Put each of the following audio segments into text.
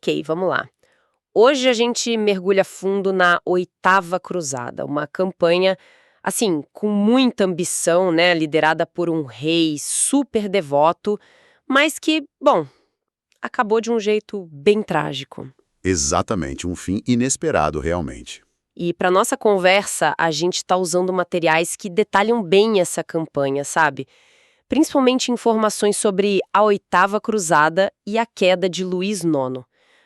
Ok, vamos lá. Hoje a gente mergulha fundo na Oitava Cruzada, uma campanha, assim, com muita ambição, né, liderada por um rei super devoto, mas que, bom, acabou de um jeito bem trágico. Exatamente, um fim inesperado realmente. E para nossa conversa, a gente está usando materiais que detalham bem essa campanha, sabe? Principalmente informações sobre a Oitava Cruzada e a queda de Luís IX.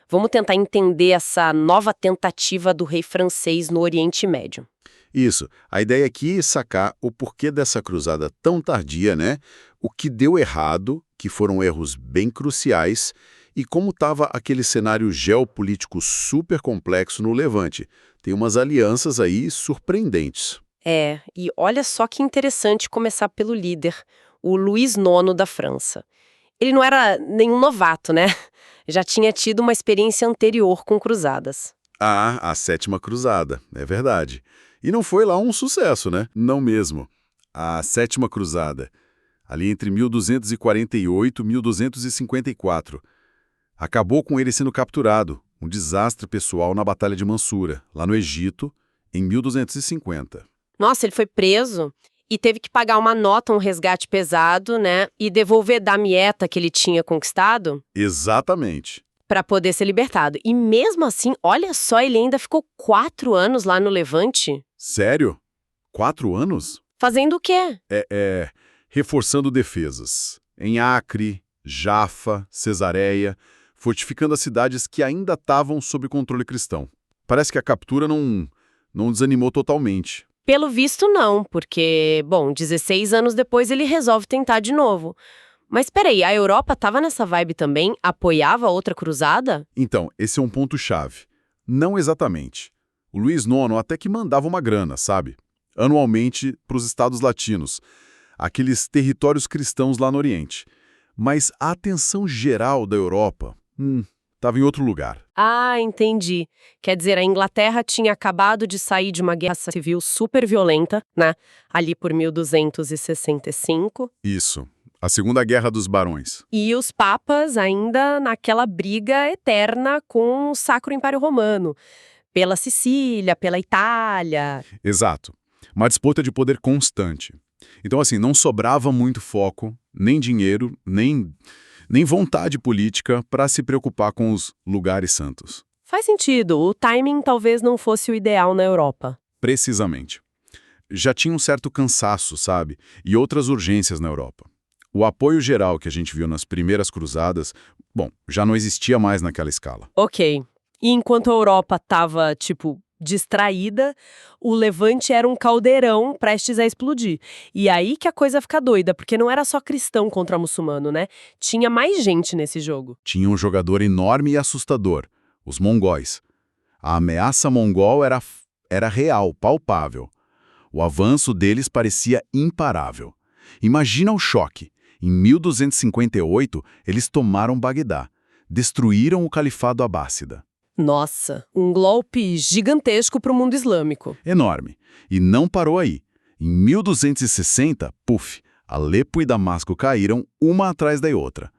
Vamos tentar entender essa nova tentativa do rei francês no Oriente Médio. Isso, a ideia aqui é sacar o porquê dessa cruzada tão tardia, né? O que deu errado, que foram erros bem cruciais, e como estava aquele cenário geopolítico super complexo no Levante. Tem umas alianças aí surpreendentes. E olha só que interessante começar pelo líder, o Luís IX da França. Ele não era nenhum novato, né? Já tinha tido uma experiência anterior com cruzadas. Ah, a Sétima Cruzada, é verdade. E não foi lá um sucesso, né? Não mesmo. A Sétima Cruzada, ali entre 1248 e 1254, acabou com ele sendo capturado, um desastre pessoal na Batalha de Mansura, lá no Egito, em 1250. Nossa, ele foi preso e teve que pagar uma nota, um resgate pesado, né? E devolver Damietta que ele tinha conquistado Exatamente. para poder ser libertado. E mesmo assim, olha só, ele ainda ficou 4 anos lá no Levante. Sério? 4 anos? Fazendo o quê? Reforçando defesas. Em Acre, Jafa, Cesareia, fortificando as cidades que ainda estavam sob controle cristão. Parece que a captura não desanimou totalmente. Pelo visto, não, porque, bom, 16 anos depois ele resolve tentar de novo. Mas peraí, a Europa estava nessa vibe também? Apoiava outra cruzada? Então, esse é um ponto-chave. Não exatamente. O Luís IX até que mandava uma grana, sabe? Anualmente para os estados latinos, aqueles territórios cristãos lá no Oriente. Mas a atenção geral da Europa estava em outro lugar. Ah, entendi. Quer dizer, a Inglaterra tinha acabado de sair de uma guerra civil super violenta, né? Ali por 1265. Isso. A Segunda Guerra dos Barões. E os papas ainda naquela briga eterna com o Sacro Império Romano. Pela Sicília, pela Itália. Exato. Uma disputa de poder constante. Então, assim, não sobrava muito foco, nem dinheiro, nem vontade política para se preocupar com os lugares santos. Faz sentido, o timing talvez não fosse o ideal na Europa. Precisamente. Já tinha um certo cansaço, sabe? E outras urgências na Europa. O apoio geral que a gente viu nas primeiras cruzadas, bom, já não existia mais naquela escala. Ok. E enquanto a Europa estava, tipo, distraída, o Levante era um caldeirão prestes a explodir. E aí que a coisa fica doida, porque não era só cristão contra muçulmano, né? Tinha mais gente nesse jogo. Tinha um jogador enorme e assustador, os mongóis. A ameaça mongol era real, palpável. O avanço deles parecia imparável. Imagina o choque. Em 1258, eles tomaram Bagdá, destruíram o califado abássida. Nossa, um golpe gigantesco para o mundo islâmico. Enorme. E não parou aí. Em 1260, puf, Alepo e Damasco caíram uma atrás da outra.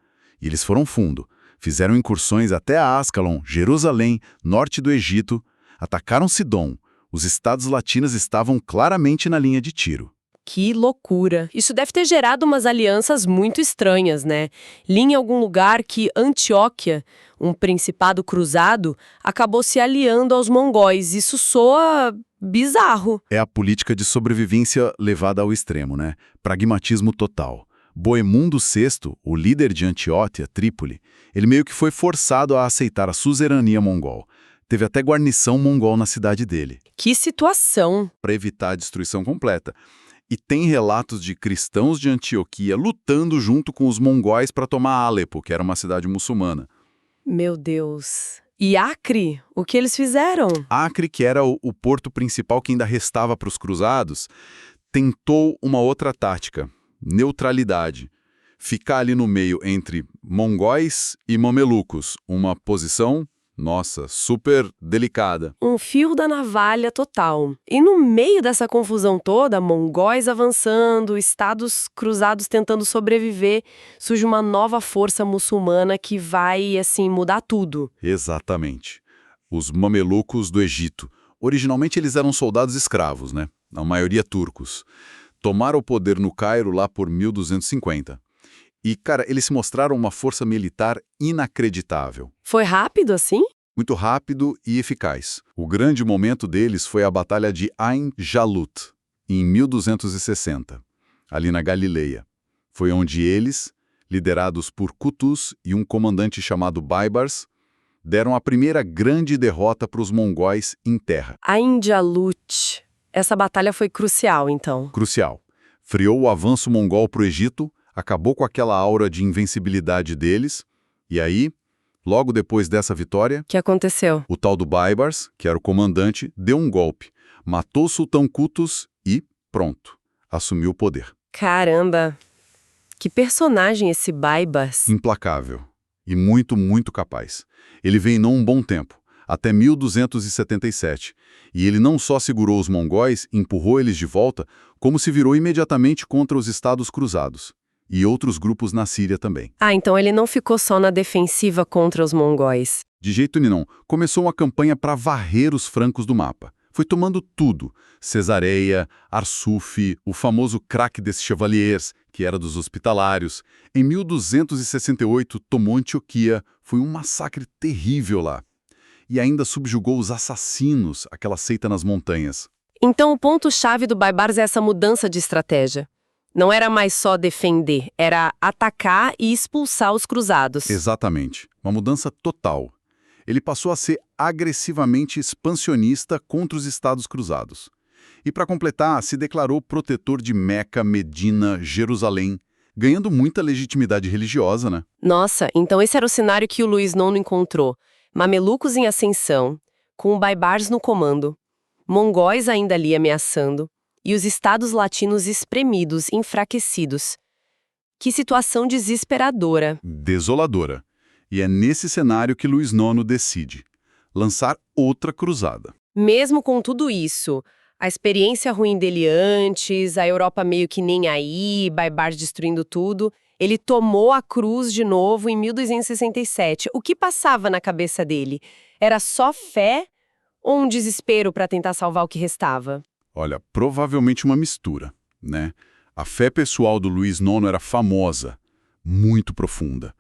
E eles foram fundo. Fizeram incursões até a Ascalon, Jerusalém, norte do Egito. Atacaram Sidom. Os estados latinos estavam claramente na linha de tiro. Que loucura! Isso deve ter gerado umas alianças muito estranhas, né? Li em algum lugar que Antioquia, um principado cruzado, acabou se aliando aos mongóis. Isso soa bizarro. É a política de sobrevivência levada ao extremo, né? Pragmatismo total. Boemundo VI, o líder de Antioquia, Trípoli, ele meio que foi forçado a aceitar a suzerania mongol. Teve até guarnição mongol na cidade dele. Que situação! Para evitar a destruição completa. E tem relatos de cristãos de Antioquia lutando junto com os mongóis para tomar Alepo, que era uma cidade muçulmana. Meu Deus! E Acre? O que eles fizeram? Acre, que era o porto principal que ainda restava para os cruzados, tentou uma outra tática, neutralidade. Ficar ali no meio entre mongóis e mamelucos, uma posição Nossa, super delicada. Um fio da navalha total. E no meio dessa confusão toda, mongóis avançando, estados cruzados tentando sobreviver, surge uma nova força muçulmana que vai, assim, mudar tudo. Exatamente. Os mamelucos do Egito. Originalmente eles eram soldados escravos, né? A maioria turcos. Tomaram o poder no Cairo lá por 1250. E, cara, eles se mostraram uma força militar inacreditável. Foi rápido assim? Muito rápido e eficaz. O grande momento deles foi a Batalha de Ain Jalut, em 1260, ali na Galileia. Foi onde eles, liderados por Qutuz e um comandante chamado Baibars, deram a primeira grande derrota para os mongóis em terra. Ain Jalut. Essa batalha foi crucial, então. Crucial. Freou o avanço mongol para o Egito, acabou com aquela aura de invencibilidade deles, e aí, logo depois dessa vitória, O que aconteceu? o tal do Baibars, que era o comandante, deu um golpe, matou o sultão Qutuz e, pronto, assumiu o poder. Caramba! Que personagem esse Baibars? Implacável e muito, muito capaz. Ele reinou um bom tempo, até 1277, e ele não só segurou os mongóis, empurrou eles de volta, como se virou imediatamente contra os Estados Cruzados. E outros grupos na Síria também. Ah, então ele não ficou só na defensiva contra os mongóis. De jeito nenhum, começou uma campanha para varrer os francos do mapa. Foi tomando tudo. Cesareia, Arsuf, o famoso craque des Chevaliers, que era dos hospitalários. Em 1268, tomou Antioquia. Foi um massacre terrível lá. E ainda subjugou os assassinos, aquela seita nas montanhas. Então o ponto-chave do Baibars é essa mudança de estratégia. Não era mais só defender, era atacar e expulsar os cruzados. Exatamente. Uma mudança total. Ele passou a ser agressivamente expansionista contra os Estados Cruzados. E, para completar, se declarou protetor de Meca, Medina, Jerusalém, ganhando muita legitimidade religiosa, né? Nossa, então esse era o cenário que o Luiz IX encontrou. Mamelucos em ascensão, com o Baibars no comando, mongóis ainda ali ameaçando, e os estados latinos espremidos, enfraquecidos. Que situação desesperadora. Desoladora. E é nesse cenário que Luís IX decide lançar outra cruzada. Mesmo com tudo isso, a experiência ruim dele antes, a Europa meio que nem aí, Baibars destruindo tudo, ele tomou a cruz de novo em 1267. O que passava na cabeça dele? Era só fé ou um desespero para tentar salvar o que restava? Olha, provavelmente uma mistura, né? A fé pessoal do Luís IX era famosa, muito profunda.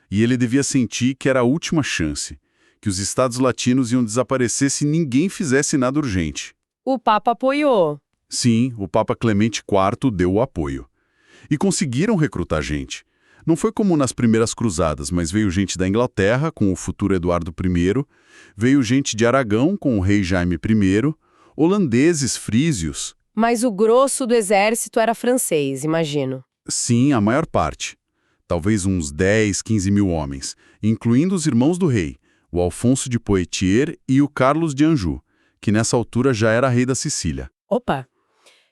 E ele devia sentir que era a última chance, que os estados latinos iam desaparecer se ninguém fizesse nada urgente. O Papa apoiou. Sim, o Papa Clemente IV deu o apoio. E conseguiram recrutar gente. Não foi como nas primeiras cruzadas, mas veio gente da Inglaterra, com o futuro Eduardo I, veio gente de Aragão, com o rei Jaime I, holandeses, frísios. Mas o grosso do exército era francês, imagino. Sim, a maior parte. Talvez uns 10, 15 mil homens, incluindo os irmãos do rei, o Alfonso de Poitiers e o Carlos de Anjou, que nessa altura já era rei da Sicília. Opa!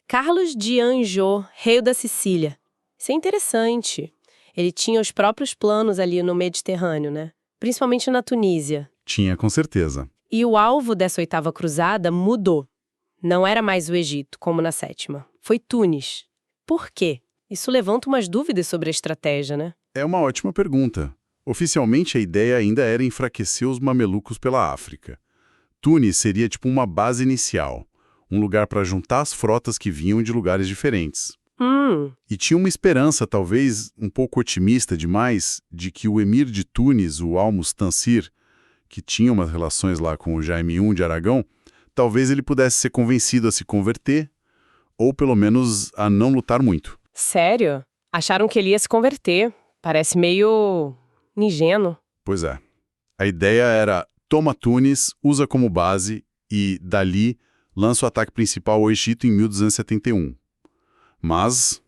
Carlos de Anjou, rei da Sicília. Isso é interessante. Ele tinha os próprios planos ali no Mediterrâneo, né? Principalmente na Tunísia. Tinha, com certeza. E o alvo dessa 8ª cruzada mudou. Não era mais o Egito, como na 7ª. Foi Tunis. Por quê? Isso levanta umas dúvidas sobre a estratégia, né? É uma ótima pergunta. Oficialmente, a ideia ainda era enfraquecer os mamelucos pela África. Tunis seria tipo uma base inicial, um lugar para juntar as frotas que vinham de lugares diferentes. E tinha uma esperança, talvez um pouco otimista demais, de que o emir de Tunis, o Al-Mustansir, que tinha umas relações lá com o Jaime I de Aragão, talvez ele pudesse ser convencido a se converter, ou pelo menos a não lutar muito. Sério? Acharam que ele ia se converter. Parece meio ingênuo. Pois é. A ideia era, toma Tunis, usa como base e, dali, lança o ataque principal ao Egito em 1271. Mas,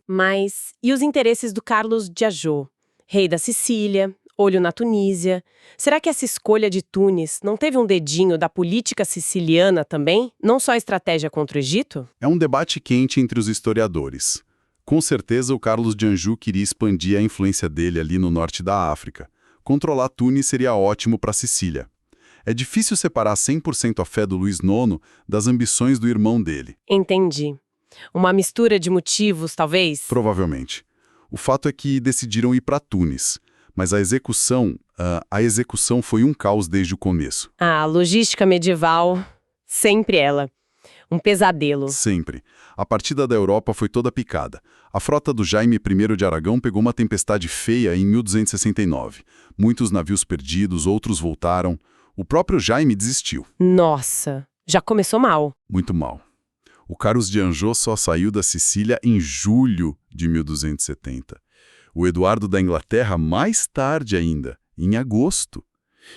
e os interesses do Carlos de Anjou, rei da Sicília, olho na Tunísia? Será que essa escolha de Tunis não teve um dedinho da política siciliana também? Não só a estratégia contra o Egito? é um debate quente entre os historiadores. Com certeza, o Carlos de Anjou queria expandir a influência dele ali no norte da África. Controlar Tunis seria ótimo para a Sicília. É difícil separar 100% a fé do Luís IX das ambições do irmão dele. Entendi. Uma mistura de motivos, talvez? Provavelmente. O fato é que decidiram ir para Tunis, mas a execução foi um caos desde o começo. A logística medieval, sempre ela. Um pesadelo. Sempre. A partida da Europa foi toda picada. A frota do Jaime I de Aragão pegou uma tempestade feia em 1269. Muitos navios perdidos, outros voltaram. O próprio Jaime desistiu. Nossa, já começou mal. Muito mal. O Carlos de Anjou só saiu da Sicília em julho de 1270. O Eduardo da Inglaterra mais tarde ainda, em agosto.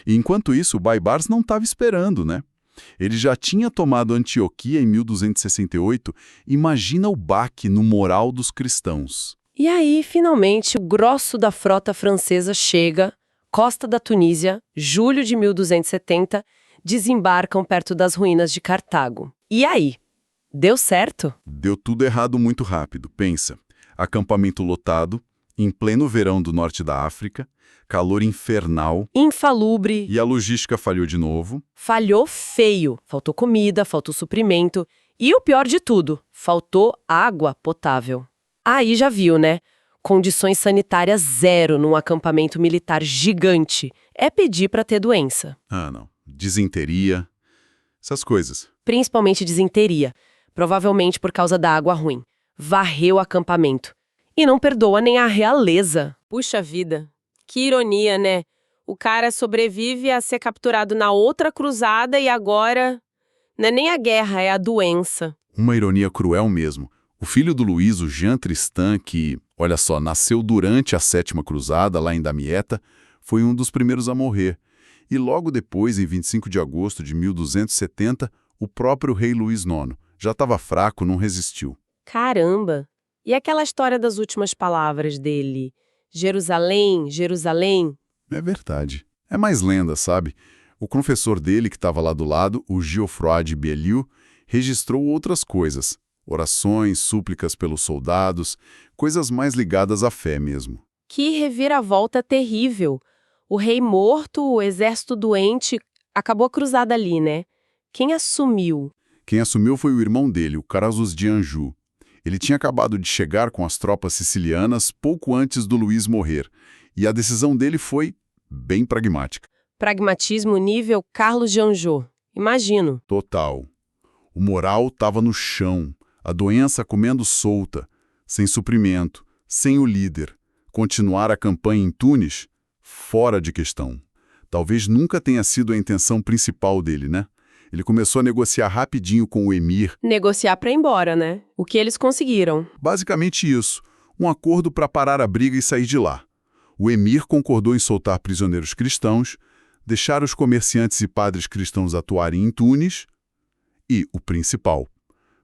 E enquanto isso, o Baibars não estava esperando, né? Ele já tinha tomado Antioquia em 1268. Imagina o baque no moral dos cristãos. E aí, finalmente, o grosso da frota francesa chega, costa da Tunísia, julho de 1270, desembarcam perto das ruínas de Cartago. E aí? Deu certo? Deu tudo errado muito rápido. Pensa, acampamento lotado, em pleno verão do norte da África, calor infernal. Insalubre. E a logística falhou de novo. Falhou feio. Faltou comida, faltou suprimento. E o pior de tudo, faltou água potável. Aí já viu, né? Condições sanitárias zero num acampamento militar gigante. É pedir pra ter doença. Ah, não. Disenteria, essas coisas. Principalmente disenteria. Provavelmente por causa da água ruim. Varreu o acampamento. E não perdoa nem a realeza. Puxa vida. Que ironia, né? O cara sobrevive a ser capturado na outra cruzada e agora... Não é nem a guerra, é a doença. Uma ironia cruel mesmo. O filho do Luís, o Jean Tristan, que, olha só, nasceu durante a Sétima Cruzada, lá em Damietta, foi um dos primeiros a morrer. E logo depois, em 25 de agosto de 1270, o próprio rei Luís IX já estava fraco, não resistiu. Caramba! E aquela história das últimas palavras dele? Jerusalém, Jerusalém? É verdade. É mais lenda, sabe? O confessor dele, que estava lá do lado, o Geoffroy de Bellieu, registrou outras coisas. Orações, súplicas pelos soldados, coisas mais ligadas à fé mesmo. Que reviravolta terrível! O rei morto, o exército doente, acabou a cruzada ali, né? Quem assumiu? Quem assumiu foi o irmão dele, o Carlos de Anjou. Ele tinha acabado de chegar com as tropas sicilianas pouco antes do Luís morrer, e a decisão dele foi bem pragmática. Pragmatismo nível Carlos de Anjou. Imagino. Total. O moral estava no chão, a doença comendo solta, sem suprimento, sem o líder. Continuar a campanha em Tunis? Fora de questão. Talvez nunca tenha sido a intenção principal dele, né? Ele começou a negociar rapidinho com o emir. Negociar pra ir embora, né? O que eles conseguiram. Basicamente isso, um acordo para parar a briga e sair de lá. O emir concordou em soltar prisioneiros cristãos, deixar os comerciantes e padres cristãos atuarem em Tunis e, o principal,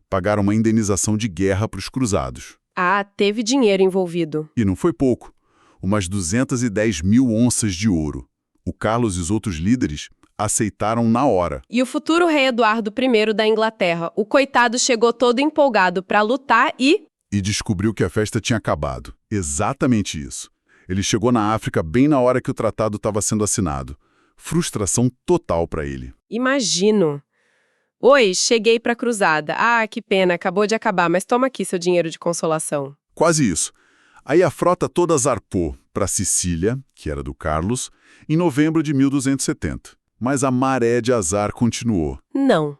pagar uma indenização de guerra para os cruzados. Ah, teve dinheiro envolvido. E não foi pouco, umas 210 mil onças de ouro. O Carlos e os outros líderes aceitaram na hora. E o futuro rei Eduardo I da Inglaterra, o coitado chegou todo empolgado para lutar e descobriu que a festa tinha acabado. Exatamente isso. Ele chegou na África bem na hora que o tratado estava sendo assinado. Frustração total para ele. Imagino. Oi, cheguei pra cruzada. Ah, que pena, acabou de acabar, mas toma aqui seu dinheiro de consolação. Quase isso. Aí a frota toda zarpou para Sicília, que era do Carlos, em novembro de 1270. Mas a maré de azar continuou. Não.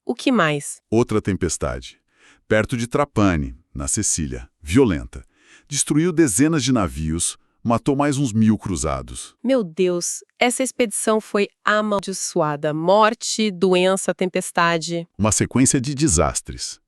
O que mais? Outra tempestade. Perto de Trapani, na Sicília, violenta. Destruiu dezenas de navios, matou mais uns 1000 cruzados. Meu Deus, essa expedição foi amaldiçoada. Morte, doença, tempestade. Uma sequência de desastres.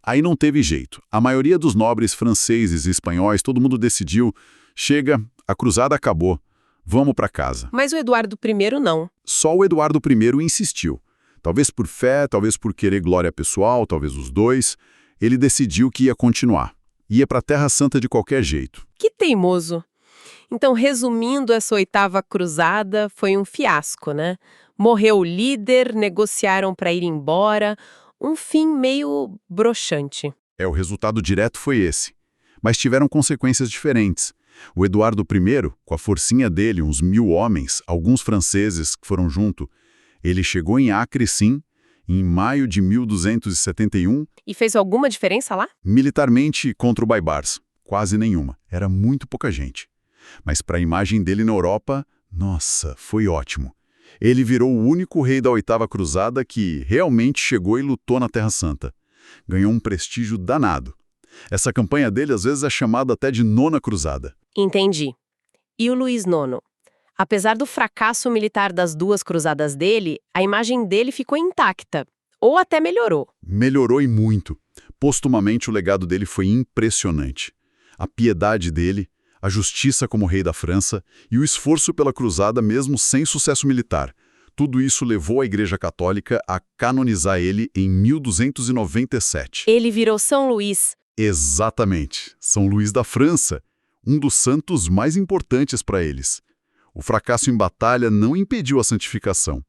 Aí não teve jeito. A maioria dos nobres franceses e espanhóis, todo mundo decidiu, chega, a cruzada acabou, vamos para casa. Mas o Eduardo I não. Só o Eduardo I insistiu. Talvez por fé, talvez por querer glória pessoal, talvez os dois, ele decidiu que ia continuar. Ia para a Terra Santa de qualquer jeito. Que teimoso. Então, resumindo, essa 8ª cruzada foi um fiasco, né? Morreu o líder, negociaram para ir embora, um fim meio broxante. O resultado direto foi esse. Mas tiveram consequências diferentes. O Eduardo I, com a forcinha dele, uns 1000 homens, alguns franceses que foram junto, Ele chegou em Acre, sim, em maio de 1271, E fez alguma diferença lá? militarmente contra o Baibars. Quase nenhuma. Era muito pouca gente. Mas para a imagem dele na Europa, nossa, foi ótimo. Ele virou o único rei da Oitava Cruzada que realmente chegou e lutou na Terra Santa. Ganhou um prestígio danado. Essa campanha dele às vezes é chamada até de Nona Cruzada. Entendi. E o Luís IX? Apesar do fracasso militar das duas cruzadas dele, a imagem dele ficou intacta. Ou até melhorou. Melhorou e muito. Postumamente o legado dele foi impressionante. A piedade dele, a justiça como rei da França e o esforço pela cruzada mesmo sem sucesso militar. Tudo isso levou a Igreja Católica a canonizar ele em 1297. Ele virou São Luís. Exatamente. São Luís da França, um dos santos mais importantes para eles. O fracasso em batalha não impediu a santificação.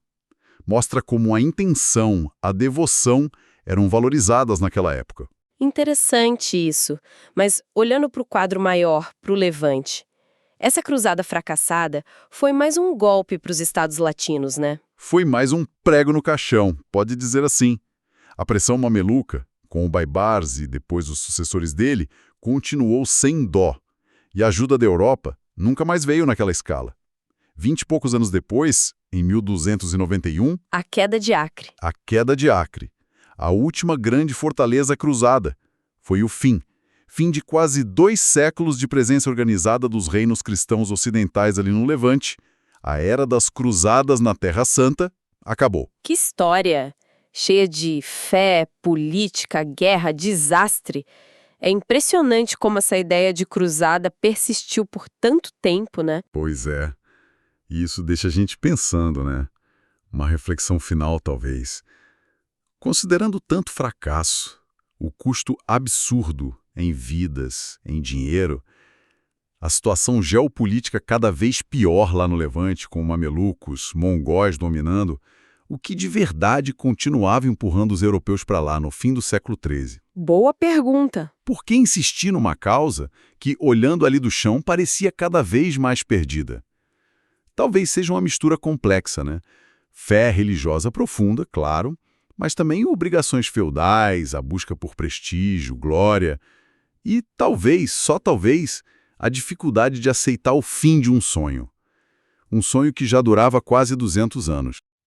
Mostra como a intenção, a devoção eram valorizadas naquela época. Interessante isso. Mas olhando para o quadro maior, para o Levante, essa cruzada fracassada foi mais um golpe para os estados latinos, né? Foi mais um prego no caixão, pode dizer assim. A pressão mameluca, com o Baibars e depois os sucessores dele, continuou sem dó. E a ajuda da Europa nunca mais veio naquela escala. 20 e poucos anos depois, em 1291, A queda de Acre. a queda de Acre, a última grande fortaleza cruzada. Foi o fim. Fim de quase 2 séculos de presença organizada dos reinos cristãos ocidentais ali no Levante. A era das cruzadas na Terra Santa acabou. Que história! Cheia de fé, política, guerra, desastre. É impressionante como essa ideia de cruzada persistiu por tanto tempo, né? Pois é. E isso deixa a gente pensando, né? Uma reflexão final, talvez. Considerando tanto fracasso, o custo absurdo em vidas, em dinheiro, a situação geopolítica cada vez pior lá no Levante, com mamelucos, mongóis dominando, o que de verdade continuava empurrando os europeus para lá no fim do século XIII? Boa pergunta. Por que insistir numa causa que, olhando ali do chão, parecia cada vez mais perdida? Talvez seja uma mistura complexa, né? Fé religiosa profunda, claro, mas também obrigações feudais, a busca por prestígio, glória e talvez, só talvez, a dificuldade de aceitar o fim de um sonho. Um sonho que já durava quase 200 anos.